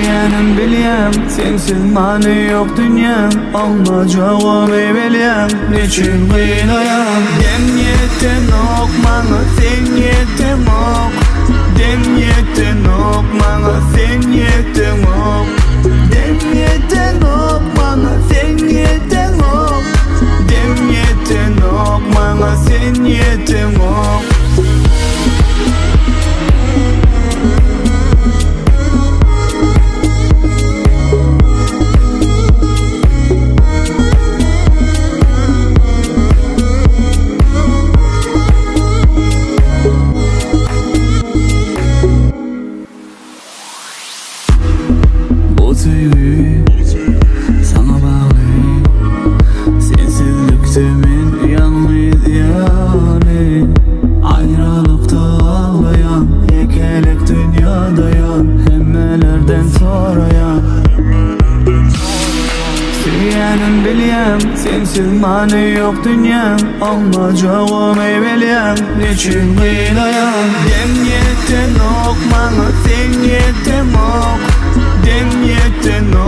Suyyanım bilyem, sensiz mani yok dünyam. Olmacağımı bilyem, niçin kıyılayam. Dem yetten ok, bana sen yetten ok. Dem yetten ok, bana sen yetten ok. Dem yetten ok, bana sen yetten ok. Dem yetten ok, bana sen yetten ok. Sevgi sana bağlı, sensizlikte men yalnız yani. Ayrılıkta ağlayan, yekelek dünyadayan, hemmelerden sorayan. Suyyanım bilyem, sensiz mani yok dünyam. Olmacağımı bilyem, niçin kıyılayam. Dem yetten ok, bana sen yetten ok. Dem yetten ok.